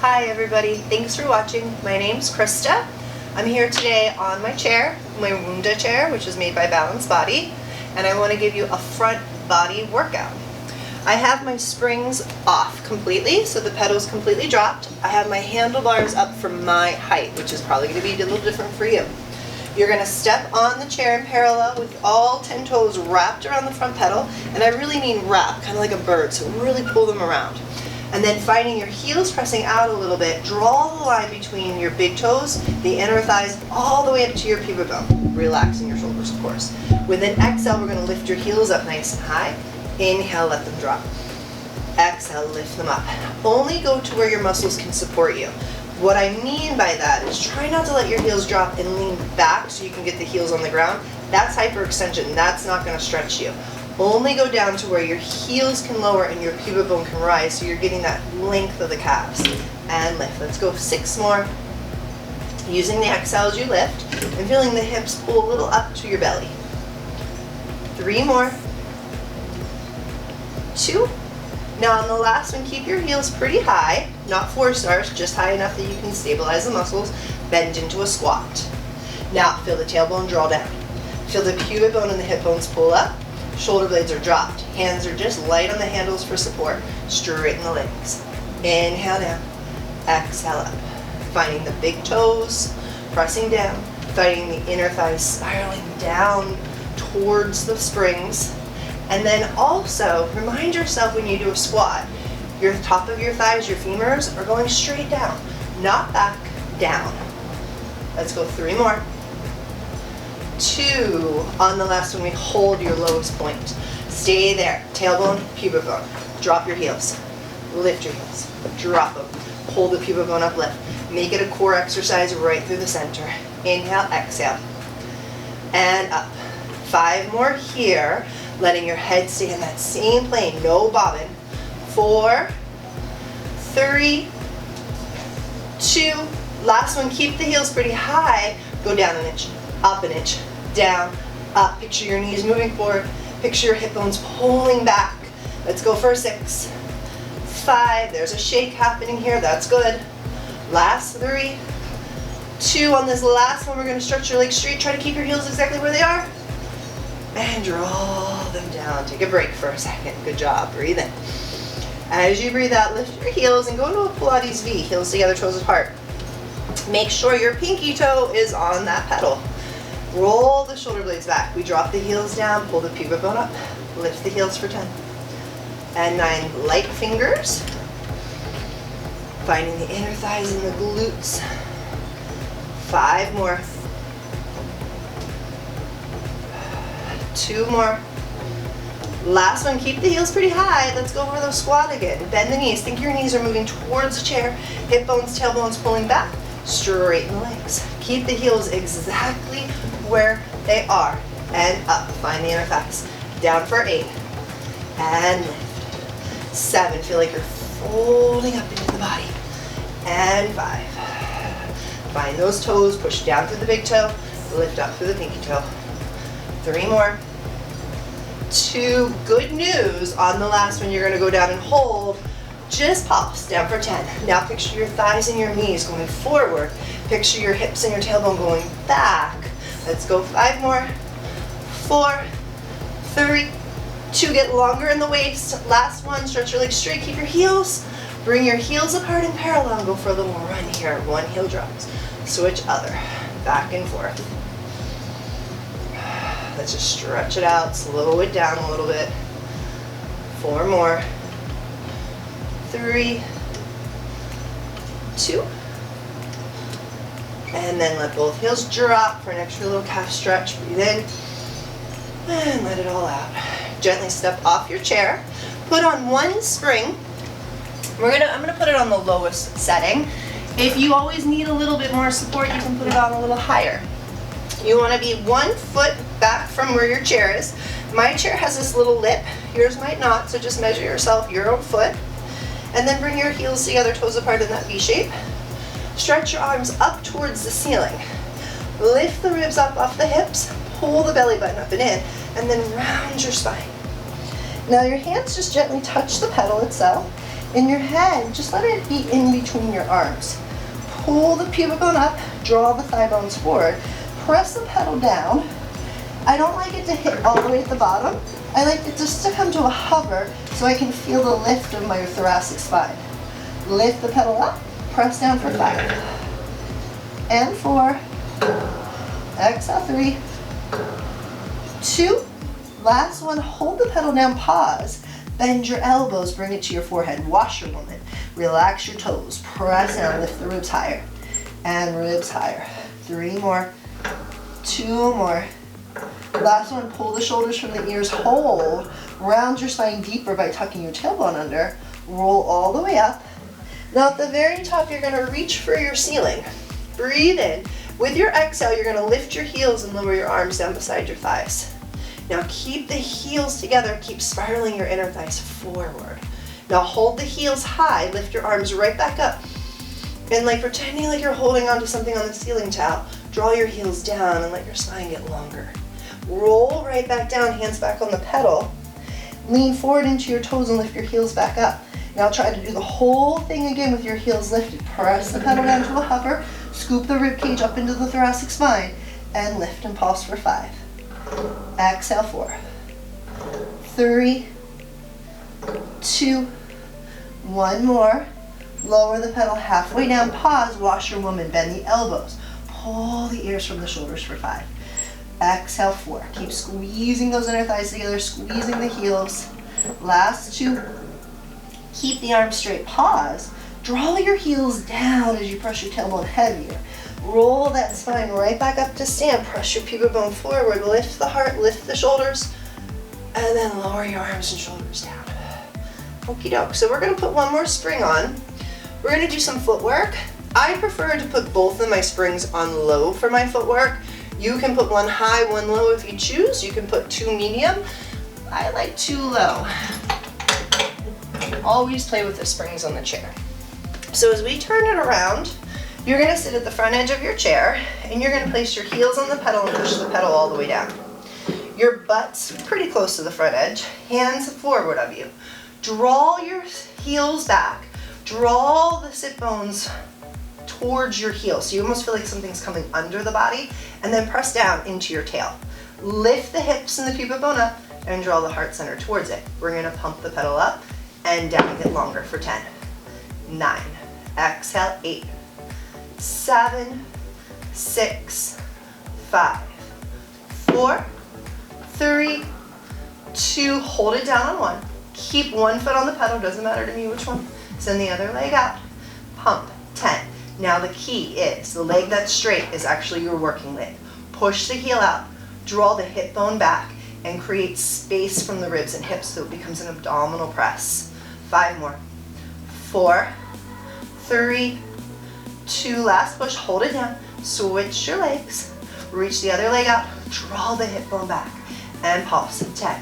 Hi everybody, thanks for watching. My name's Krista. I'm here today on my chair, my Wunda chair, which is made by Balance Body, and I want to give you a front body workout. I have my springs off completely, so the pedal's completely dropped. I have my handlebars up for my height, which is probably going to be a little different for you. You're going to step on the chair in parallel with all 10 toes wrapped around the front pedal, and I really mean wrap, kind of like a bird, so really pull them around. And then finding your heels pressing out a little bit, draw the line between your big toes, the inner thighs, all the way up to your pubic bone, relaxing your shoulders, of course. With an exhale, we're going to lift your heels up nice and high. Inhale, let them drop. Exhale, lift them up. Only go to where your muscles can support you. What I mean by that is try not to let your heels drop and lean back so you can get the heels on the ground. That's hyperextension. That's not going to stretch you. Only go down to where your heels can lower and your pubic bone can rise, so you're getting that length of the calves. And lift. Let's go 6 more. Using the exhale as you lift and feeling the hips pull a little up to your belly. 3 more. 2. Now on the last one, keep your heels pretty high, not 4 stars, just high enough that you can stabilize the muscles. Bend into a squat. Now feel the tailbone draw down. Feel the pubic bone and the hip bones pull up. Shoulder blades are dropped. Hands are just light on the handles for support. Straighten the legs. Inhale down. Exhale up. Finding the big toes, pressing down. Finding the inner thighs spiraling down towards the springs. And then also, remind yourself when you do a squat, your top of your thighs, your femurs, are going straight down. Not back, down. Let's go 3 more. 2. On the last one, we hold your lowest point. Stay there. Tailbone, pubic bone. Drop your heels. Lift your heels. Drop them. Hold the pubic bone up, lift. Make it a core exercise right through the center. Inhale, exhale. And up. 5 more here. Letting your head stay in that same plane. No bobbing. 4, 3, 2. Last one, keep the heels pretty high. Go down an inch. Up an inch, down, up. Picture your knees moving forward. Picture your hip bones pulling back. Let's go for 6, 5. There's a shake happening here. That's good. Last 3, 2. On this last one, we're going to stretch your legs straight. Try to keep your heels exactly where they are. And draw them down. Take a break for a second. Good job. Breathe in. As you breathe out, lift your heels and go into a Pilates V. Heels together, toes apart. Make sure your pinky toe is on that pedal. Roll the shoulder blades back. We drop the heels down, pull the pubic bone up, lift the heels for 10. And 9 light fingers. Finding the inner thighs and the glutes. 5 more. 2 more. Last one, keep the heels pretty high. Let's go over those squat again. Bend the knees. Think your knees are moving towards the chair. Hip bones, tailbones pulling back. Straighten the legs. Keep the heels exactly where they are. And up. Find the inner thighs. Down for 8. And lift. 7. Feel like you're folding up into the body. And 5. Find those toes. Push down through the big toe. Lift up through the pinky toe. 3 more. 2. Good news. On the last one, you're going to go down and hold. Just pulse. Down for 10. Now picture your thighs and your knees going forward. Picture your hips and your tailbone going back. Let's go 5 more. 4, 3, 2. Get longer in the waist. Last one. Stretch your legs straight. Keep your heels. Bring your heels apart in parallel. Go for a little run here. 1 heel drops. Switch other. Back and forth. Let's just stretch it out, slow it down a little bit. 4 more. 3, 2. And then let both heels drop for an extra little calf stretch. Breathe in and let it all out. Gently step off your chair. Put on 1 spring. I'm gonna put it on the lowest setting. If you always need a little bit more support, you can put it on a little higher. You want to be 1 foot back from where your chair is. My chair has this little lip. Yours might not, so just measure yourself, your own foot. And then bring your heels together, toes apart in that V shape. Stretch your arms up towards the ceiling. Lift the ribs up off the hips. Pull the belly button up and in. And then round your spine. Now your hands just gently touch the pedal itself. In your head, just let it be in between your arms. Pull the pubic bone up, draw the thigh bones forward, press the pedal down. I don't like it to hit all the way at the bottom. I like it just to come to a hover so I can feel the lift of my thoracic spine. Lift the pedal up, press down for 5. And 4. Exhale, 3. 2. Last one, hold the pedal down, pause. Bend your elbows, bring it to your forehead. Washerwoman. Relax your toes. Press down, lift the ribs higher. And ribs higher. 3 more. 2 more. Last one, pull the shoulders from the ears. Hold. Round your spine deeper by tucking your tailbone under. Roll all the way up. Now at the very top, you're going to reach for your ceiling. Breathe in. With your exhale, you're going to lift your heels and lower your arms down beside your thighs. Now keep the heels together, keep spiraling your inner thighs forward. Now hold the heels high, lift your arms right back up. And like pretending like you're holding onto something on the ceiling towel, draw your heels down and let your spine get longer. Roll right back down, hands back on the pedal. Lean forward into your toes and lift your heels back up. Now try to do the whole thing again with your heels lifted. Press the pedal down to a hover, scoop the rib cage up into the thoracic spine, and lift and pause for 5. Exhale, 4. 3, 2, 1 more. Lower the pedal halfway down, pause, washerwoman, bend the elbows. Pull the ears from the shoulders for 5. Exhale, 4. Keep squeezing those inner thighs together, squeezing the heels. Last 2. Keep the arms straight, pause. Draw your heels down as you press your tailbone heavier. Roll that spine right back up to stand. Press your pubic bone forward. Lift the heart, lift the shoulders, and then lower your arms and shoulders down. Okie doke. So we're going to put one more spring on. We're going to do some footwork. I prefer to put both of my springs on low for my footwork. You can put one high, one low if you choose. You can put 2 medium. I like 2 low. Always play with the springs on the chair. So as we turn it around, you're going to sit at the front edge of your chair and you're going to place your heels on the pedal and push the pedal all the way down. Your butt's pretty close to the front edge, hands forward of you. Draw your heels back. Draw the sit bones towards your heels. So you almost feel like something's coming under the body, and then press down into your tail. Lift the hips and the pubic bone up and draw the heart center towards it. We're going to pump the pedal up and down, get longer for 10, 9, exhale, 8, 7, 6, 5, 4, 3, 2, hold it down on 1. Keep one foot on the pedal, doesn't matter to me which one. Send the other leg out, pump, 10. Now the key is the leg that's straight is actually your working leg. Push the heel out, draw the hip bone back, and create space from the ribs and hips so it becomes an abdominal press. 5 more, 4, 3, 2, last push, hold it down, switch your legs, reach the other leg out, draw the hip bone back, and pulse. 10,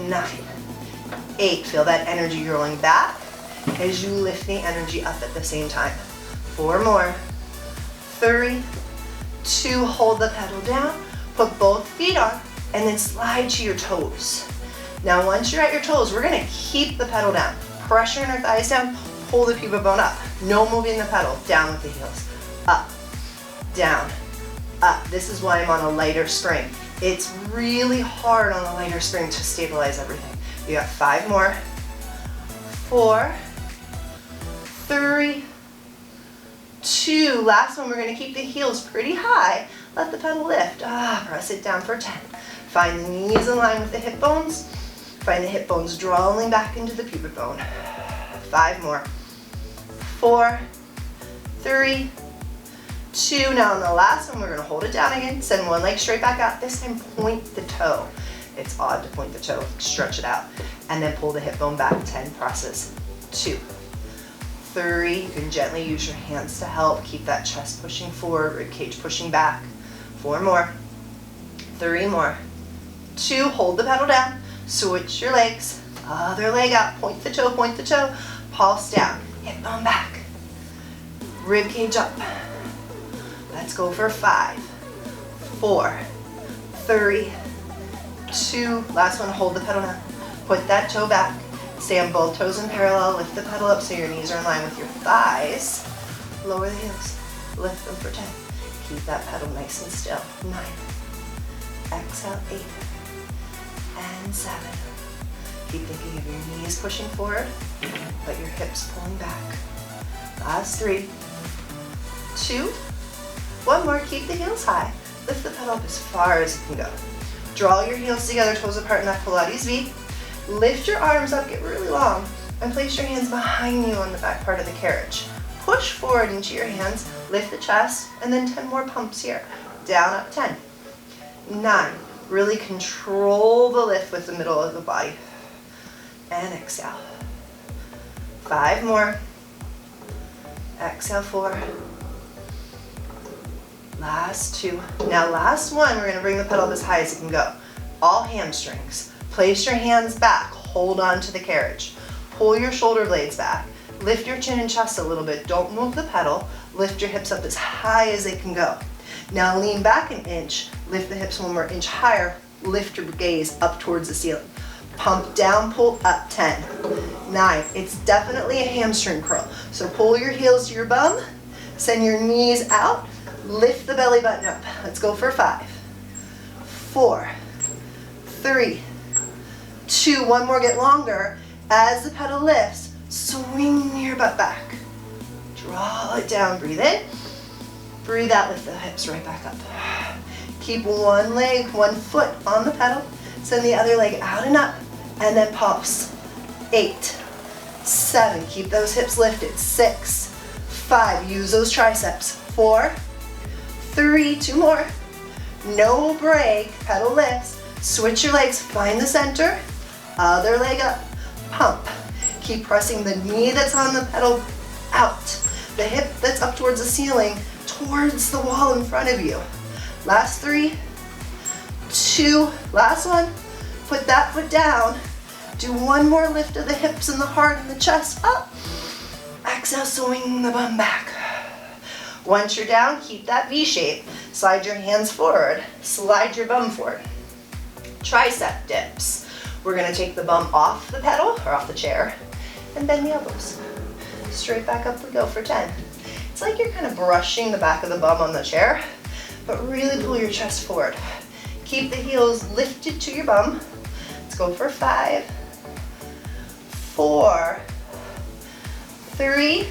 9, 8, feel that energy rolling back as you lift the energy up at the same time. 4 more, 3, 2, hold the pedal down, put both feet on, and then slide to your toes. Now once you're at your toes, we're gonna keep the pedal down. Pressure in our thighs down, pull the pubic bone up. No moving the pedal, down with the heels. Up, down, up. This is why I'm on a lighter spring. It's really hard on a lighter spring to stabilize everything. You got 5 more, 4, 3, 2. Last one, we're gonna keep the heels pretty high. Let the pedal lift. Press it down for 10. Find the knees in line with the hip bones. Find the hip bones drawing back into the pubic bone. 5 more. 4, 3, 2. Now on the last one, we're going to hold it down again. Send one leg straight back out. This time, point the toe. It's odd to point the toe. Stretch it out. And then pull the hip bone back. 10 presses. 2, 3. You can gently use your hands to help. Keep that chest pushing forward, rib cage pushing back. 4 more. 3 more. 2. Hold the pedal down. Switch your legs. Other leg out. Point the toe, point the toe. Pulse down. Hip bone back. Rib cage up. Let's go for 5, 4, 3, 2. Last one, hold the pedal down. Put that toe back. Stay on both toes in parallel, lift the pedal up so your knees are in line with your thighs. Lower the heels, lift them for 10. Keep that pedal nice and still. 9. Exhale, 8. And 7. Keep thinking of your knees pushing forward, but your hips pulling back. Last 3, 2, 1 more. Keep the heels high. Lift the pedal up as far as you can go. Draw your heels together, toes apart in that Pilates V. Lift your arms up, get really long, and place your hands behind you on the back part of the carriage. Push forward into your hands, lift the chest, and then 10 more pumps here. Down, up, 10. 9. Really control the lift with the middle of the body. And exhale. 5 more. Exhale, 4. Last 2. Now last 1, we're going to bring the pedal up as high as it can go. All hamstrings. Place your hands back. Hold on to the carriage. Pull your shoulder blades back. Lift your chin and chest a little bit. Don't move the pedal. Lift your hips up as high as they can go. Now lean back an inch. Lift the hips 1 more inch higher. Lift your gaze up towards the ceiling. Pump down, pull up, 10. 9. It's definitely a hamstring curl. So pull your heels to your bum. Send your knees out. Lift the belly button up. Let's go for 5, 4, 3, 2, 1 more, get longer. As the pedal lifts, swing your butt back. Draw it down, breathe in. Breathe out, lift the hips right back up. Keep one leg, 1 foot on the pedal. Send the other leg out and up, and then pulse. 8, 7, keep those hips lifted. 6, 5, use those triceps. 4, 3, 2 more. No break, pedal lifts. Switch your legs, find the center. Other leg up, pump. Keep pressing the knee that's on the pedal out. The hip that's up towards the ceiling, towards the wall in front of you. Last 3, 2, last 1. Put that foot down. Do 1 more lift of the hips and the heart and the chest up. Exhale, swing the bum back. Once you're down, keep that V shape. Slide your hands forward. Slide your bum forward. Tricep dips. We're gonna take the bum off the pedal, or off the chair, and bend the elbows. Straight back up we go for 10. It's like you're kind of brushing the back of the bum on the chair, but really pull your chest forward. Keep the heels lifted to your bum. Let's go for 5, 4, 3,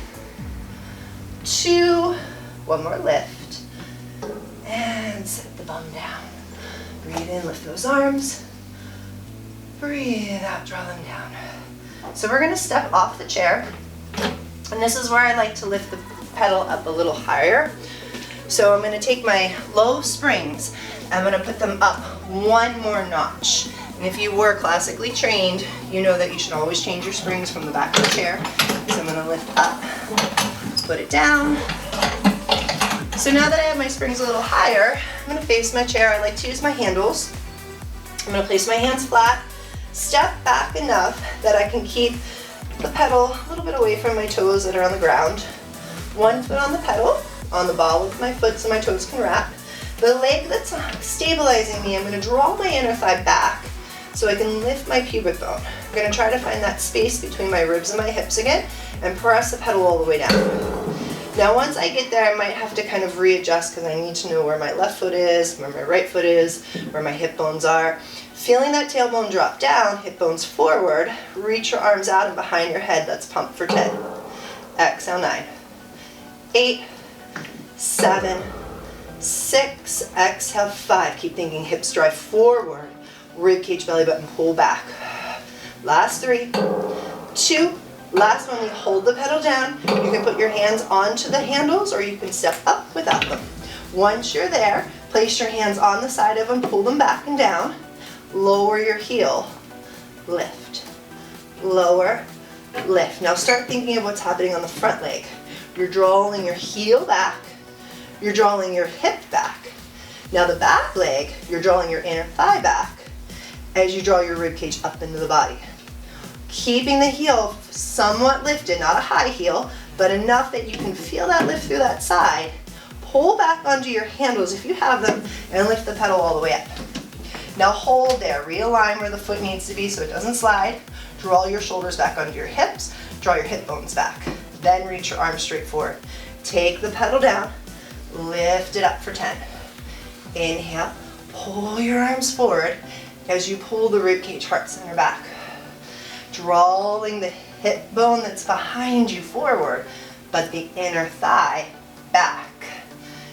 2, 1 more lift, and set the bum down. Breathe in, lift those arms. Breathe out, draw them down. So we're gonna step off the chair, and this is where I like to lift the pedal up a little higher. So I'm gonna take my low springs, I'm gonna put them up 1 more notch. And if you were classically trained, you know that you should always change your springs from the back of the chair. So I'm gonna lift up, put it down. So now that I have my springs a little higher, I'm gonna face my chair. I like to use my handles. I'm gonna place my hands flat, step back enough that I can keep the pedal a little bit away from my toes that are on the ground. 1 foot on the pedal, on the ball with my foot so my toes can wrap. The leg that's stabilizing me, I'm gonna draw my inner thigh back so I can lift my pubic bone. I'm gonna try to find that space between my ribs and my hips again and press the pedal all the way down. Now once I get there, I might have to kind of readjust because I need to know where my left foot is, where my right foot is, where my hip bones are. Feeling that tailbone drop down, hip bones forward, reach your arms out and behind your head, let's pump for 10. Exhale, 9, 8, 7, 6, exhale, 5. Keep thinking hips drive forward, rib cage, belly button, pull back. Last 3, 2, last one, we hold the pedal down. You can put your hands onto the handles or you can step up without them. Once you're there, place your hands on the side of them, pull them back and down. Lower your heel, lift, lower, lift. Now start thinking of what's happening on the front leg. You're drawing your heel back, you're drawing your hip back. Now the back leg, you're drawing your inner thigh back as you draw your rib cage up into the body. Keeping the heel somewhat lifted, not a high heel, but enough that you can feel that lift through that side. Pull back onto your handles if you have them and lift the pedal all the way up. Now hold there, realign where the foot needs to be so it doesn't slide. Draw your shoulders back onto your hips, draw your hip bones back. Then reach your arms straight forward. Take the pedal down, lift it up for 10. Inhale, pull your arms forward as you pull the ribcage, heart center back. Drawing the hip bone that's behind you forward, but the inner thigh back.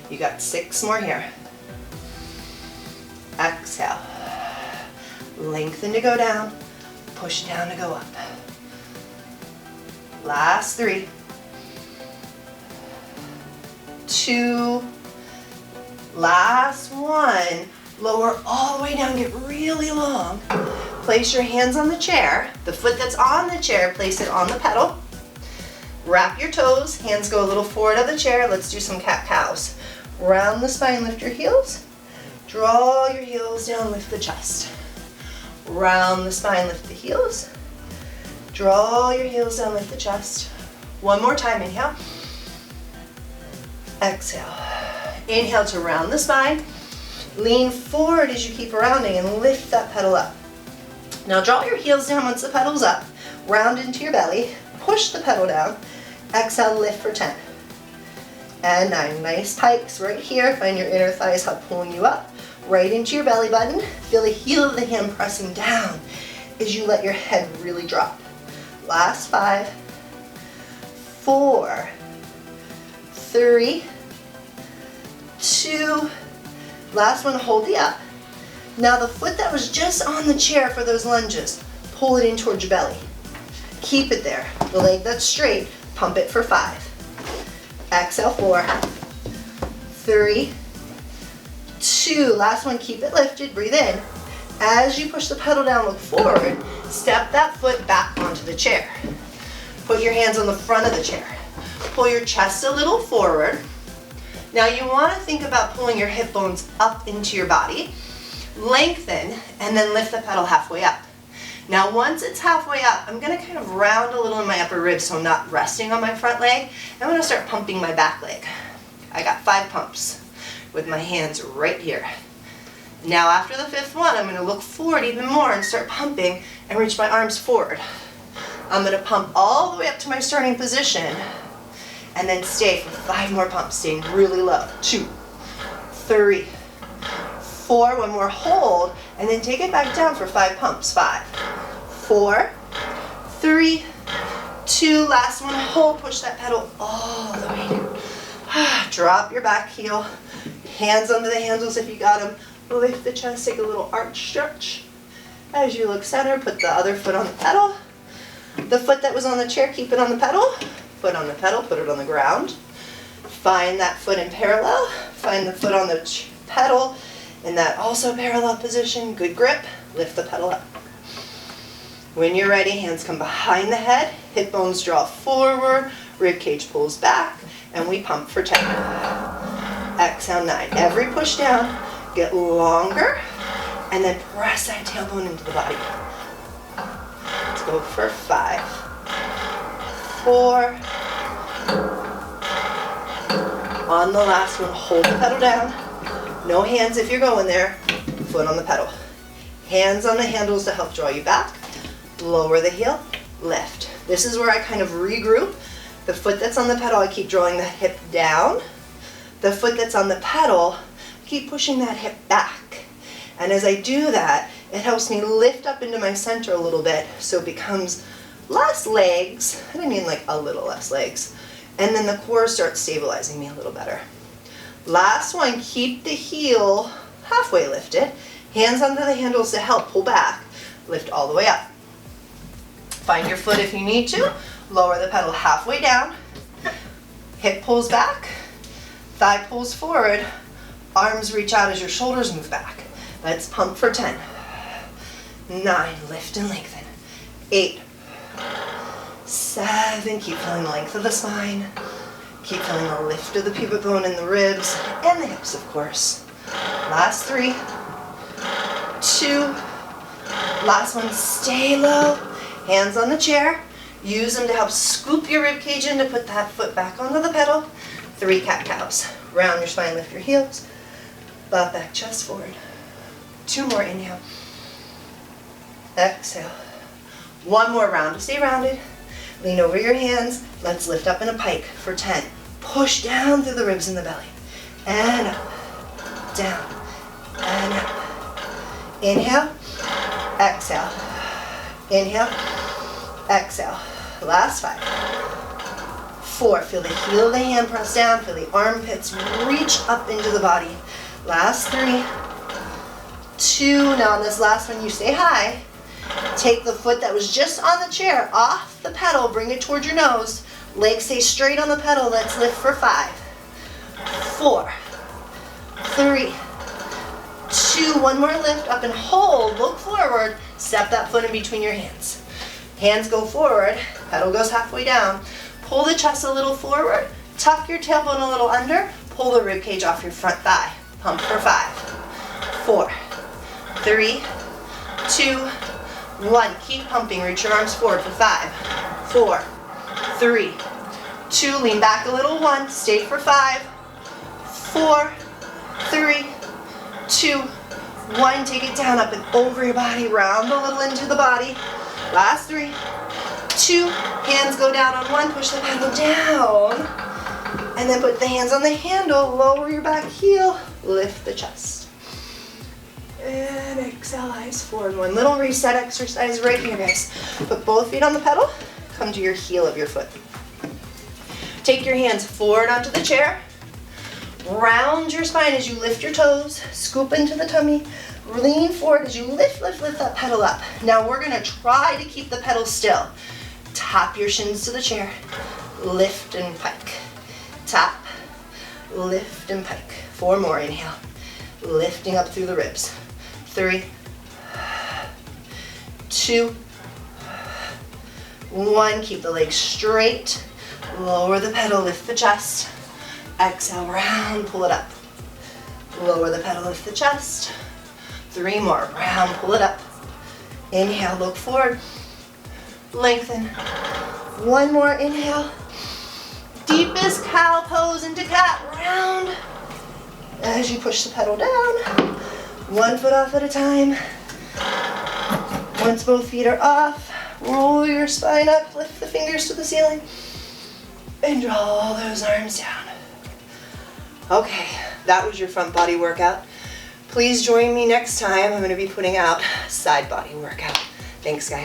You got 6 more here. Exhale. Lengthen to go down, push down to go up. Last 3. 2. Last 1. Lower all the way down, get really long. Place your hands on the chair. The foot that's on the chair, place it on the pedal. Wrap your toes, hands go a little forward of the chair. Let's do some cat-cows. Round the spine, lift your heels. Draw your heels down, lift the chest. Round the spine, lift the heels. Draw your heels down, lift the chest. One more time, inhale. Exhale. Inhale to round the spine. Lean forward as you keep rounding and lift that pedal up. Now draw your heels down once the pedal's up. Round into your belly. Push the pedal down. Exhale, lift for 10. And 9. Nice pikes right here. Find your inner thighs pulling you up. Right into your belly button. Feel the heel of the hand pressing down as you let your head really drop. Last 5, 4, 3, 2, last one, hold the up. Now the foot that was just on the chair for those lunges, pull it in towards your belly. Keep it there. The leg that's straight, pump it for 5. Exhale, 4, 3, 2, last one, keep it lifted, breathe in. As you push the pedal down, look forward, step that foot back onto the chair. Put your hands on the front of the chair. Pull your chest a little forward. Now you want to think about pulling your hip bones up into your body. Lengthen, and then lift the pedal halfway up. Now once it's halfway up, I'm going to kind of round a little in my upper ribs so I'm not resting on my front leg. I'm going to start pumping my back leg. I got 5 pumps with my hands right here. Now after the 5th one, I'm going to look forward even more and start pumping and reach my arms forward. I'm going to pump all the way up to my starting position and then stay for 5 more pumps, staying really low. 2, 3, 4, one more hold, and then take it back down for 5 pumps. 5, 4, 3, 2, last one, hold, push that pedal all the way down. Drop your back heel, hands under the handles if you got them. Lift the chest, take a little arch stretch. As you look center, put the other foot on the pedal. The foot that was on the chair, keep it on the pedal. Foot on the pedal, put it on the ground. Find that foot in parallel. Find the foot on the pedal in that also parallel position. Good grip. Lift the pedal up. When you're ready, hands come behind the head. Hip bones draw forward. Rib cage pulls back. And we pump for 10. Exhale, 9. Every push down, get longer. And then press that tailbone into the body. Let's go for 5, 4. On the last one, hold the pedal down. No hands if you're going there. Foot on the pedal. Hands on the handles to help draw you back. Lower the heel, lift. This is where I kind of regroup. The foot that's on the pedal, I keep drawing the hip down. The foot that's on the pedal, I keep pushing that hip back. And as I do that, it helps me lift up into my center a little bit so it becomes less legs, and I mean like a little less legs, and then the core starts stabilizing me a little better. Last one, keep the heel halfway lifted, hands under the handles to help pull back, lift all the way up. Find your foot if you need to, lower the pedal halfway down, hip pulls back, thigh pulls forward, arms reach out as your shoulders move back. Let's pump for 10. 9, lift and lengthen. 8, 7, keep feeling the length of the spine. Keep feeling the lift of the pubic bone in the ribs and the hips, of course. Last 3, 2, last one, stay low. Hands on the chair. Use them to help scoop your rib cage in to put that foot back onto the pedal. 3 cat-cows. Round your spine, lift your heels. Butt back, chest forward. 2 more, inhale. Exhale. One more round to stay rounded. Lean over your hands. Let's lift up in a pike for 10. Push down through the ribs and the belly. And up, down, and up. Inhale, exhale. Inhale, exhale. Last 5. 4, feel the heel of the hand press down, feel the armpits reach up into the body. Last 3, 2, now on this last one you stay high. Take the foot that was just on the chair off the pedal, bring it towards your nose. Legs stay straight on the pedal, let's lift for 5, 4, 3, 2, one more lift, up and hold, look forward, step that foot in between your hands. Hands go forward, pedal goes halfway down. Pull the chest a little forward, tuck your tailbone a little under, pull the rib cage off your front thigh. Pump for 5, 4, 3, 2, 1. Keep pumping, reach your arms forward for 5, 4, 3, 2, lean back a little, 1, stay for 5, 4, 3, 2, 1. Take it down, up and over your body, round a little into the body. Last 3, 2, hands go down on 1, push the pedal down, and then put the hands on the handle, lower your back heel, lift the chest. And exhale, eyes forward. One little reset exercise right here, guys. Put both feet on the pedal, come to your heel of your foot. Take your hands forward onto the chair, round your spine as you lift your toes, scoop into the tummy, lean forward as you lift that pedal up. Now we're gonna try to keep the pedal still. Tap your shins to the chair, lift and pike. Tap, lift and pike. 4 more, inhale. Lifting up through the ribs. 3, 2, 1. Keep the legs straight. Lower the pedal, lift the chest. Exhale, round, pull it up. Lower the pedal, lift the chest. 3 more, round, pull it up. Inhale, look forward. Lengthen. 1 more, inhale. Deepest cow pose into cat, round. As you push the pedal down, 1 foot off at a time. Once both feet are off, roll your spine up, lift the fingers to the ceiling, and draw those arms down. Okay, that was your front body workout. Please join me next time. I'm going to be putting out a side body workout. Thanks, guys.